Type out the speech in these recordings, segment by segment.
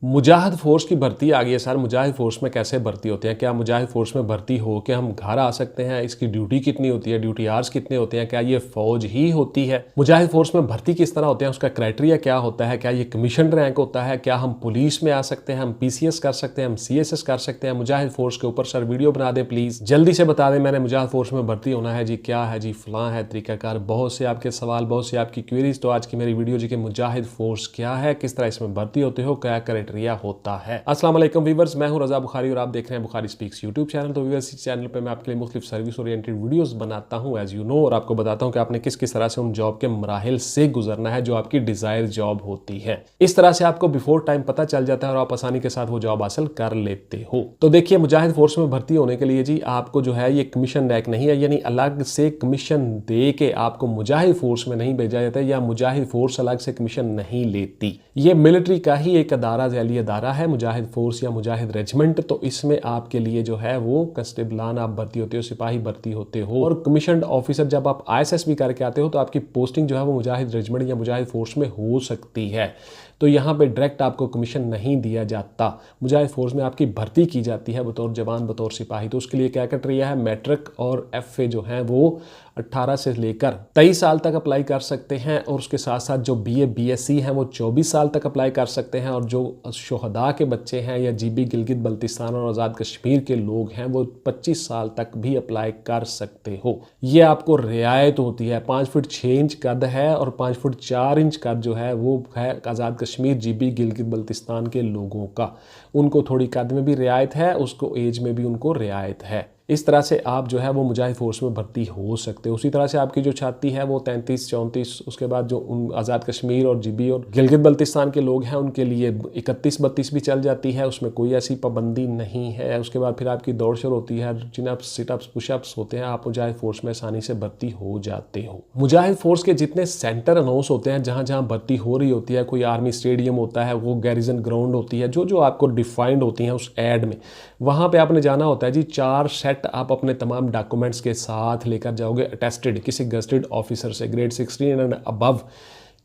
मुजाहिद force की भर्ती आ गई है सर। मुजाहिद फोर्स में कैसे भर्ती होते हैं? क्या मुजाहिद फोर्स में भर्ती हो के हम घर आ सकते हैं? इसकी ड्यूटी कितनी होती है? ड्यूटी आवर्स कितने होते हैं? क्या ये फौज ही होती है? मुजाहिद फोर्स में भर्ती किस तरह होते हैं? उसका क्राइटेरिया क्या होता है? क्या ये कमीशन रैंक होता है? क्या हम पुलिस में आ सकते हैं? हम पीसीएस कर सकते हैं? हम सीएसएस कर सकते हैं? मुजाहिद फोर्स के ऊपर सर वीडियो बना दें प्लीज, जल्दी से बता दें। मैंने मुजाहिद फोर्स में भर्ती होना है जी, क्या है जी, फलां है तरीकाकार। बहुत से आपके सवाल, बहुत से आपकी क्वेरीज। तो आज की मेरी वीडियो जी कि मुजाहिद फोर्स क्या है, किस तरह इसमें भर्ती होते हो, क्या क्राइटेरिया होता है। अस्सलाम वालेकुम व्यूअर्स, मैं हूं रजा बुखारी और आप देख रहे हैं बुखारी स्पीक्स यूट्यूब चैनल। तो व्यूअर्स, इस चैनल पे मैं आपके लिए मुख्तलिफ सर्विस ओरिएंटेड वीडियोस बनाता हूं एज यू नो, और आपको बताता हूं कि आपने किस किस तरह से उन जॉब के मराहिल से गुजरना है जो आपकी डिजायर जॉब होती है। इस तरह से आपको बिफोर टाइम पता चल जाता है और आप आसानी के साथ वो जॉब हासिल कर लेते हो। तो देखिए, मुजाहिद फोर्स में भर्ती होने के लिए जी आपको जो है ये कमीशन रैंक नहीं है, यानी अलग से कमीशन दे के आपको मुजाहिद फोर्स में नहीं भेजा जाता है, या मुजाहिद फोर्स अलग से कमीशन नहीं लेती। ये मिलिट्री का ही एक अदारा, जैली अदारा है मुजाहिद फोर्स या मुजाहिद रेजिमेंट। तो इसमें आपके लिए जो है वो कंस्टेबलान आप भर्ती होते हो, सिपाही भर्ती होते हो, और कमीशनड ऑफिसर जब आप आईएसएस भी करके आते हो तो आपकी पोस्टिंग जो है वो मुजाहिद रेजिमेंट या मुजाहिद फोर्स में हो सकती है। तो यहाँ पे डायरेक्ट आपको कमीशन नहीं दिया जाता। मुजाहिद फोर्स में आपकी भर्ती की जाती है बतौर जवान, बतौर सिपाही। तो उसके लिए क्या क्राइटेरिया है? मैट्रिक और एफए जो है वो 18 से लेकर 23 साल तक अप्लाई कर सकते हैं, और उसके साथ साथ जो बीए बीएससी हैं वो 24 साल तक अप्लाई कर सकते हैं, और जो शोहदा के बच्चे हैं या जीबी गिलगित बल्तिस्तान और आज़ाद कश्मीर के लोग हैं वो 25 साल तक भी अप्लाई कर सकते हो। ये आपको रियायत होती है। 5 फुट 6 इंच कद है और 5 फुट 4 इंच कद जो है वो है आज़ाद कश्मीर जीबी गिलगित बल्तिस्तान के लोगों का। उनको थोड़ी कद में भी रियायत है, उसको एज में भी उनको रियायत है। इस तरह से आप जो है वो मुजाहिद फोर्स में भर्ती हो सकते हो। उसी तरह से आपकी जो छाती है वो 33, 34, उसके बाद जो आज़ाद कश्मीर और जीबी और गिलगित बल्तिस्तान के लोग हैं उनके लिए 31, 32 भी चल जाती है, उसमें कोई ऐसी पाबंदी नहीं है। उसके बाद फिर आपकी दौड़ शुरू होती है, चिनअप्स, सिटअप्स, पुशअप्स होते हैं, आप मुजाहिद फोर्स में आसानी से भर्ती हो जाते हो। मुजाहिद फोर्स के जितने सेंटर अनाउंस होते हैं जहाँ जहाँ भर्ती हो रही होती है, कोई आर्मी स्टेडियम होता है, वो गैरिजन ग्राउंड होती है, जो जो आपको डिफाइंड होती हैं उस एड में, वहाँ पर आपने जाना होता है जी। 4 सेट आप अपने तमाम डॉक्यूमेंट्स के साथ लेकर जाओगे, अटेस्टेड किसी गजेटेड ऑफिसर से, ग्रेड 16 एंड अबव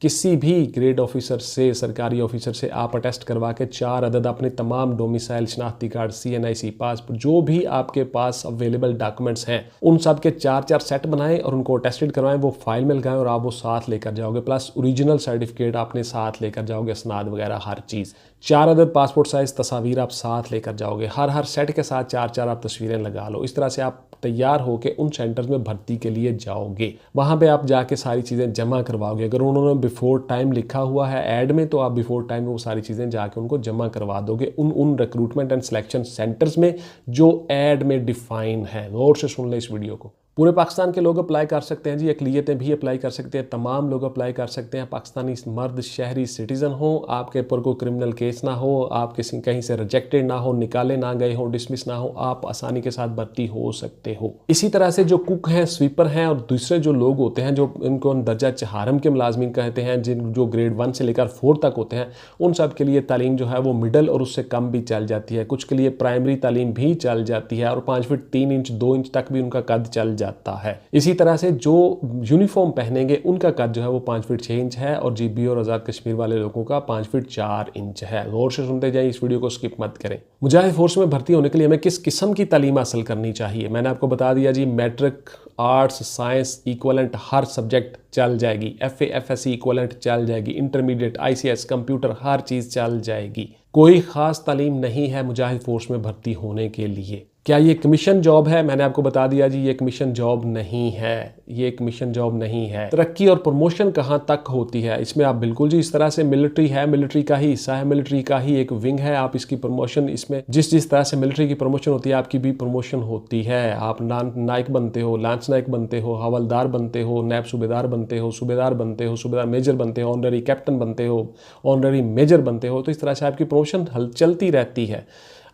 किसी भी ग्रेड ऑफिसर से, सरकारी ऑफिसर से आप अटेस्ट करवा के 4 अदद अपने तमाम डोमिसाइल, शनाख्ती कार्ड, CNIC, पासपोर्ट, जो भी आपके पास अवेलेबल डॉक्यूमेंट्स हैं उन सब के 4 सेट बनाएं और उनको अटेस्टेड करवाएं, वो फाइल में लगाएं और आप वो साथ लेकर जाओगे। प्लस ओरिजिनल सर्टिफिकेट आपने साथ लेकर जाओगे, असनाद वगैरह हर चीज़। 4 अदद पासपोर्ट साइज तस्वीर आप साथ लेकर जाओगे। हर सेट के साथ 4 आप तस्वीरें लगा लो। इस तरह से आप तैयार होकर उन सेंटर्स में भर्ती के लिए जाओगे। वहाँ पे आप जाके सारी चीज़ें जमा करवाओगे। अगर उन्होंने बिफोर टाइम लिखा हुआ है ऐड में तो आप बिफोर टाइम वो सारी चीज़ें जाके उनको जमा करवा दोगे उन रिक्रूटमेंट एंड सिलेक्शन सेंटर्स में जो ऐड में डिफाइन है। गौर से सुन लें इस वीडियो को। पूरे पाकिस्तान के लोग अप्लाई कर सकते हैं जी, अक़लियतें भी अप्लाई कर सकते हैं, तमाम लोग अप्लाई कर सकते हैं। पाकिस्तानी मर्द शहरी सिटीज़न हो, आपके ऊपर कोई क्रिमिनल केस ना हो, आप किसी कहीं से रिजेक्टेड ना हो, निकाले ना गए हो, डिसमिस ना हो, आप आसानी के साथ भर्ती हो सकते हो। इसी तरह से जो कुक हैं, स्वीपर हैं और दूसरे जो लोग होते हैं जो इनको दर्जा चहारम के मुलाजमीन कहते हैं, जिन जो ग्रेड 1 से लेकर 4 तक होते हैं, उन सब के लिए तालीम जो है वो मिडल और उससे कम भी चल जाती है। कुछ के लिए प्राइमरी तालीम भी चल जाती है, और 5 फुट 3 इंच 2 इंच तक भी उनका कद चल जाता है। इसी तरह से जो यूनिफॉर्म पहनेंगे उनका कद जो है वो 5 फुट 6 इंच है, और जीबी और आज़ाद कश्मीर वाले लोगों का 5 फुट 4 इंच है। गौर से सुनते जाइए, इस वीडियो को स्किप मत करें। मुजाहिद फोर्स में भर्ती होने के लिए हमें किस किस्म की तालीम हासिल करनी चाहिए? मैंने आपको बता दिया जी, मैट्रिक, आर्ट्स, साइंस इक्वलेंट हर सब्जेक्ट चल जाएगी, FA FSC इक्वलेंट चल जाएगी, इंटरमीडिएट, ICS, कंप्यूटर, हर चीज़ चल जाएगी। कोई ख़ास तालीम नहीं है मुजाहिद फोर्स में भर्ती होने के लिए। क्या ये कमीशन जॉब है? मैंने आपको बता दिया जी, ये कमीशन जॉब नहीं है, ये कमीशन जॉब नहीं है। तरक्की और प्रमोशन कहाँ तक होती है इसमें? आप बिल्कुल जी इस तरह से, मिलिट्री है, मिलिट्री का ही हिस्सा है, मिलिट्री का ही एक विंग है। आप इसकी प्रमोशन, इसमें जिस तरह से मिलिट्री की प्रमोशन होती है आपकी भी प्रमोशन होती है। आप नायक बनते हो, लांस नायक बनते हो, हवलदार बनते हो, नैब सूबेदार बनते हो, सूबेदार बनते हो, सूबेदार मेजर बनते हो, ऑनररी कैप्टन बनते हो, ऑनररी मेजर बनते हो। तो इस तरह से आपकी प्रमोशन चलती रहती है।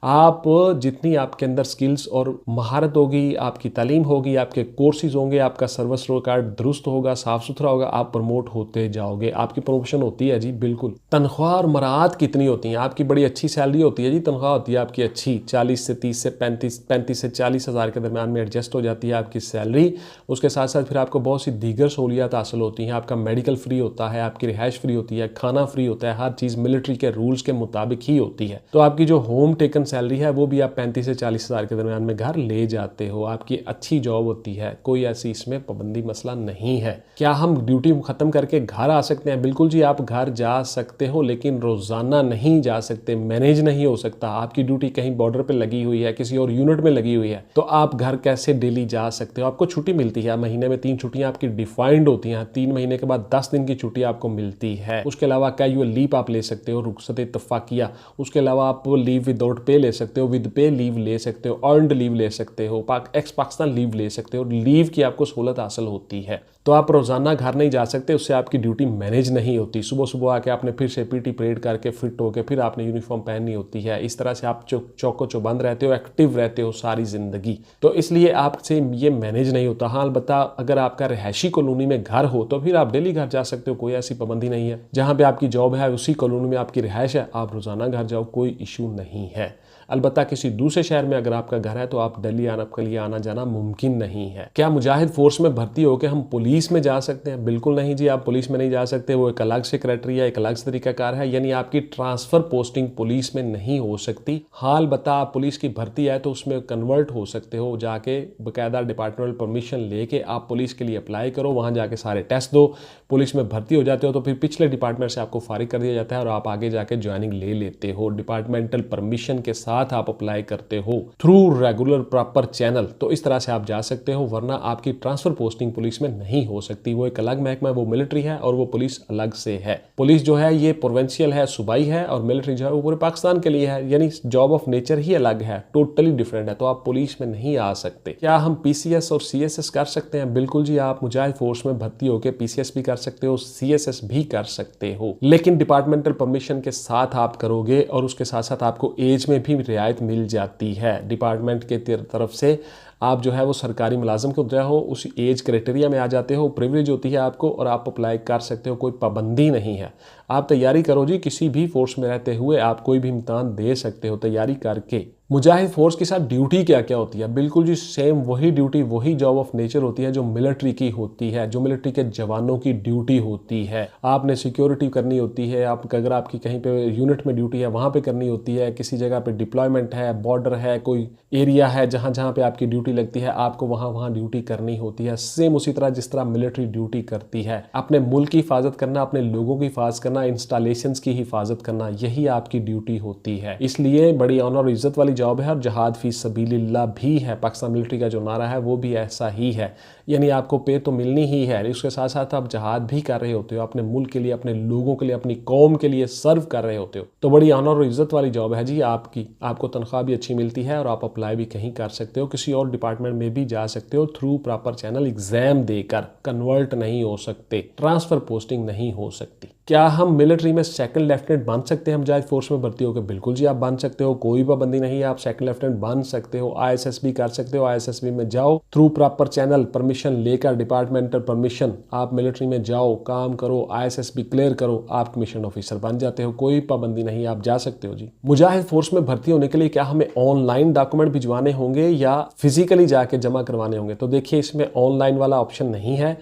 आप जितनी आपके अंदर स्किल्स और महारत होगी, आपकी तालीम होगी, आपके कोर्सेज होंगे, आपका सर्विस रिकॉर्ड दुरुस्त होगा, साफ सुथरा होगा, आप प्रमोट होते जाओगे, आपकी प्रमोशन होती है जी बिल्कुल। तनख्वाह और मराहत कितनी होती है? आपकी बड़ी अच्छी सैलरी होती है जी, तनख्वाह होती है आपकी अच्छी 40 से 30 से 35 से 40 हज़ार के दरमियान में एडजस्ट हो जाती है आपकी सैलरी। उसके साथ साथ फिर आपको बहुत सी दीगर सहूलियात हासिल होती हैं। आपका मेडिकल फ्री होता है, आपकी रिहाइश फ्री होती है, खाना फ्री होता है, हर चीज़ मिलिट्री के रूल्स के मुताबिक ही होती है। तो आपकी जो होम टेकन सैलरी है वो भी आप 35 से 40 हज़ार के दरमियान में घर ले जाते हो। आपकी अच्छी जॉब होती है, कोई ऐसी इसमें पाबंदी मसला नहीं है। क्या हम ड्यूटी खत्म करके घर आ सकते हैं? बिल्कुल जी, आप घर जा सकते हो, लेकिन रोजाना नहीं जा सकते, मैनेज नहीं हो सकता। आपकी ड्यूटी कहीं बॉर्डर पे लगी हुई है, किसी और यूनिट में लगी हुई है, तो आप घर कैसे डेली जा सकते हो? आपको छुट्टी मिलती है, महीने में 3 छुट्टियां आपकी डिफाइंड होती हैं। 3 महीने के बाद 10 दिन की छुट्टी आपको मिलती है। उसके अलावा कैजुअल लीव आप ले सकते हो, रुखसत इत्तफाकिया। उसके अलावा आप लीव विदाउट पे ले सकते हो, विद पे लीव ले सकते हो, अर्नड लीव ले सकते हो, एक्स पाकिस्तान लीव ले सकते हो। लीव की आपको सहूलत हासिल होती है। तो आप रोजाना घर नहीं जा सकते, उससे आपकी ड्यूटी मैनेज नहीं होती। सुबह सुबह आके आपने फिर से पीटी परेड करके फिट होके फिर आपने यूनिफॉर्म पहननी होती है। इस तरह से आप चौको चौबंद रहते हो, एक्टिव रहते हो सारी जिंदगी। तो इसलिए आपसे ये मैनेज नहीं होता। हाँ, अलबत्ता अगर आपका रिहायशी कॉलोनी में घर हो तो फिर आप डेली घर जा सकते हो, कोई ऐसी पाबंदी नहीं है। जहाँ पे आपकी जॉब है उसी कॉलोनी में आपकी रिहायश है, आप रोजाना घर जाओ, कोई इशू नहीं है। अलबत्ता किसी दूसरे शहर में अगर आपका घर है तो आप दिल्ली आपके लिए आना जाना मुमकिन नहीं है। क्या मुजाहिद फोर्स में भर्ती होकर हम पुलिस में जा सकते हैं? बिल्कुल नहीं जी, आप पुलिस में नहीं जा सकते। वो एक अलग से क्राइटेरिया, एक अलग से तरीकाकार है, यानी आपकी ट्रांसफर पोस्टिंग पुलिस में नहीं हो सकती। हाल बता आप पुलिस की भर्ती है तो उसमें कन्वर्ट हो सकते हो, जाके बाकायदा डिपार्टमेंटल परमिशन लेके आप पुलिस के लिए अप्लाई करो, वहां जाके सारे टेस्ट दो, पुलिस में भर्ती हो जाते हो, तो फिर पिछले डिपार्टमेंट से आपको फारिग कर दिया जाता है और आप आगे जाके ज्वाइनिंग ले लेते हो। डिपार्टमेंटल परमिशन के साथ आप अप्लाई करते हो थ्रू रेगुलर प्रॉपर चैनल, तो इस तरह से आप जा सकते हो। वरना आपकी ट्रांसफर पोस्टिंग पुलिस में नहीं हो सकती। वो एक अलग महकमा है, वो मिलिट्री है और वो पुलिस अलग से है। पुलिस जो है ये प्रोविंशियल है, सूबाई है, और मिलिट्री जो है वो पूरे पाकिस्तान के लिए है, यानी जॉब ऑफ नेचर ही अलग है, टोटली डिफरेंट है। तो आप पुलिस में नहीं आ सकते। क्या हम पीसीएस और सीएसएस कर सकते हैं? बिल्कुल जी, आप मुजाहिद फोर्स में भर्ती होकर पीसीएस भी कर सकते हो, सीएसएस भी कर सकते हो, लेकिन डिपार्टमेंटल परमिशन के साथ आप करोगे और उसके साथ साथ आपको एज में भी रियायत मिल जाती है। डिपार्टमेंट के तरफ से आप जो है वो सरकारी मुलाजिम के उतरे हो, उस एज क्राइटेरिया में आ जाते हो, प्रिविलेज होती है आपको और आप अप्लाई कर सकते हो, कोई पाबंदी नहीं है। आप तैयारी करो जी, किसी भी फोर्स में रहते हुए आप कोई भी इम्तिहान दे सकते हो तैयारी करके। मुजाहिद फोर्स के साथ ड्यूटी क्या क्या होती है? बिल्कुल जी सेम वही ड्यूटी, वही जॉब ऑफ नेचर होती है जो मिलिट्री की होती है, जो मिलिट्री के जवानों की ड्यूटी होती है। आपने सिक्योरिटी करनी होती है, आप अगर आपकी कहीं पे यूनिट में ड्यूटी है वहाँ पे करनी होती है, किसी जगह पे डिप्लॉयमेंट है, बॉर्डर है, कोई एरिया है जहाँ जहाँ पे आपकी ड्यूटी लगती है, आपको वहाँ ड्यूटी करनी होती है। सेम उसी तरह जिस तरह मिलिट्री ड्यूटी करती है, अपने मुल्क की हिफाजत करना, अपने लोगों की हिफाजत करना, इंस्टॉलेशंस की हिफाजत करना, यही आपकी ड्यूटी होती है। इसलिए बड़ी ऑनर और इज्जत वाली जॉब है और जहाद फी सबीलिल्लाह भी है। पाकिस्तान मिलिट्री का जो नारा है वो भी ऐसा ही है, यानी आपको पे तो मिलनी ही है, इसके साथ साथ आप जहाद भी कर रहे होते हो, अपने मुल्क के लिए, अपने लोगों के लिए, अपनी कौम के लिए सर्व कर रहे होते हो। तो बड़ी ऑनर और इज्जत वाली जॉब है जी आपकी। आपको तनख्वाह भी अच्छी मिलती है और आप अप्लाई भी कहीं कर सकते हो, किसी और डिपार्टमेंट में भी जा सकते हो थ्रू प्रॉपर चैनल, एग्जाम देकर। कन्वर्ट नहीं हो सकते, ट्रांसफर पोस्टिंग नहीं हो सकती। क्या हम मिलिट्री में सेकंड लेफ्टिनेंट बन सकते हैं मुजाहिद फोर्स में भर्ती होकर? बिल्कुल जी, आप बन सकते हो, कोई पाबंदी नहीं है, आप सेकंड लेफ्टिनेंट बन सकते हो। आईएसएसबी कर सकते हो, आईएसएसबी में जाओ थ्रू प्रॉपर चैनल, परमिशन लेकर, डिपार्टमेंटल परमिशन, आप मिलिट्री में जाओ, काम करो, आईएसएसबी क्लियर करो, आप कमीशन ऑफिसर बन जाते हो, कोई पाबंदी नहीं, आप जा सकते हो जी। मुजाहिद फोर्स में भर्ती होने के लिए क्या हमें ऑनलाइन डॉक्यूमेंट भिजवाने होंगे या फिजिकली जाके जमा करवाने होंगे? तो देखिए, इसमें ऑनलाइन वाला ऑप्शन नहीं है,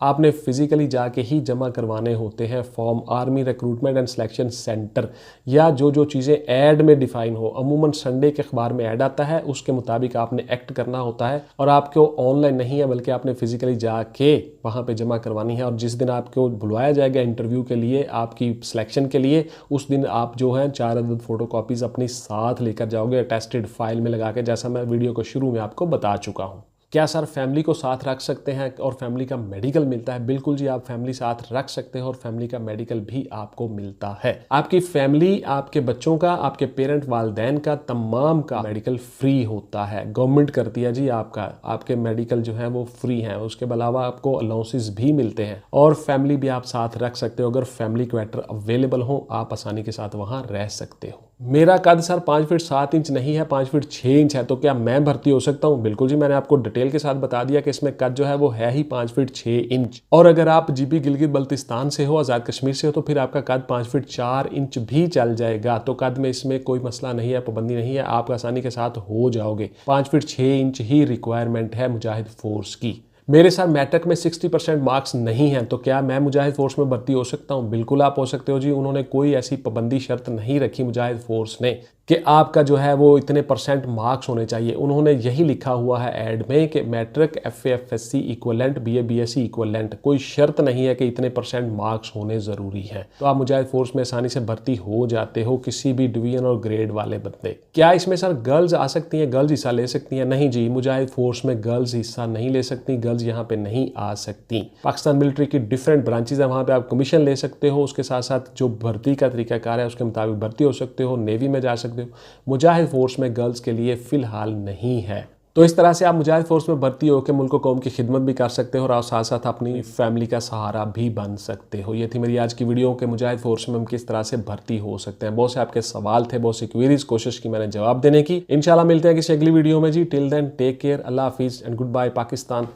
आपने फिजिकली जाके ही जमा करवाने होते हैं form. Army recruitment and selection centre या जो चीज़ें ऐड में डिफाइन हो, अमूमन संडे के अखबार में ऐड आता है, उसके मुताबिक आपने एक्ट करना होता है और आपको ऑनलाइन नहीं है बल्कि आपने फिजिकली जाके वहाँ पे जमा करवानी है। और जिस दिन आपको बुलवाया जाएगा इंटरव्यू के लिए, आपकी सिलेक्शन के लिए, उस दिन आप जो है 4 अदद फोटो कॉपीज़ अपनी साथ लेकर जाओगे अटेस्टेड फाइल में लगा के, जैसा मैं वीडियो को शुरू में आपको बता चुका हूँ। क्या सर फैमिली को साथ रख सकते हैं और फैमिली का मेडिकल मिलता है? बिल्कुल जी, आप फैमिली साथ रख सकते हैं और फैमिली का मेडिकल भी आपको मिलता है। आपकी फैमिली, आपके बच्चों का, आपके पेरेंट वालिदैन का, तमाम का मेडिकल फ्री होता है। गवर्नमेंट करती है जी आपके मेडिकल जो है वो फ्री है। उसके अलावा आपको अलाउंसेस भी मिलते हैं और फैमिली भी आप साथ रख सकते हो। अगर फैमिली क्वार्टर अवेलेबल हो, आप आसानी के साथ वहां रह सकते हो। मेरा कद सर 5 फीट 7 इंच नहीं है, 5 फीट 6 इंच है, तो क्या मैं भर्ती हो सकता हूँ? बिल्कुल जी, मैंने आपको डिटेल के साथ बता दिया कि इसमें कद जो है वो है ही 5 फीट 6 इंच। और अगर आप जीबी गिलगित बल्तिस्तान से हो, आज़ाद कश्मीर से हो, तो फिर आपका कद 5 फीट 4 इंच भी चल जाएगा। तो कद में इसमें कोई मसला नहीं है, पाबंदी नहीं है, आप आसानी के साथ हो जाओगे। 5 फीट 6 इंच ही रिक्वायरमेंट है मुजाहिद फोर्स की। मेरे साथ मैट्रिक में 60% मार्क्स नहीं हैं, तो क्या मैं मुजाहिद फोर्स में भर्ती हो सकता हूं? बिल्कुल आप हो सकते हो जी। उन्होंने कोई ऐसी पाबंदी शर्त नहीं रखी मुजाहिद फोर्स ने कि आपका जो है वो इतने % मार्क्स होने चाहिए। उन्होंने यही लिखा हुआ है ऐड में कि matric, FA FSC equivalent, BA BSc equivalent, कोई शर्त नहीं है कि इतने % मार्क्स होने ज़रूरी हैं। तो आप मुजाहिद फोर्स में आसानी से भर्ती हो जाते हो, किसी भी डिवीजन और ग्रेड वाले बंदे। क्या इसमें सर गर्ल्स आ सकती हैं, गर्ल्स हिस्सा ले सकती हैं? नहीं जी, मुजाहिद फोर्स में गर्ल्स हिस्सा नहीं ले सकती, गर्ल्स यहाँ पे नहीं आ सकती। पाकिस्तान मिलिट्री की डिफरेंट ब्रांचेज है, वहाँ पे आप कमीशन ले सकते हो, उसके साथ साथ जो भर्ती का तरीकाकार है उसके मुताबिक भर्ती हो सकते हो, नेवी में जा सकते हो। मुजाहिद फोर्स में गर्ल्स के लिए फिलहाल नहीं है। तो इस तरह से आप मुजाहिद फोर्स में भर्ती होकर मुल्क कौम की खिदमत भी कर सकते हो और आप साथ साथ अपनी फैमिली का सहारा भी बन सकते हो। ये थी मेरी आज की वीडियो कि मुजाहिद फोर्स में हम किस तरह से भर्ती हो सकते हैं। बहुत से आपके सवाल थे, बहुत सी क्वेरीज, कोशिश की मैंने जवाब देने की। इंशाल्लाह मिलते हैं किसी अगली वीडियो में जी। टिल देन टेक केयर, अल्लाह हाफिज एंड गुड बाय। पाकिस्तान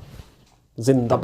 जिंदाबाद।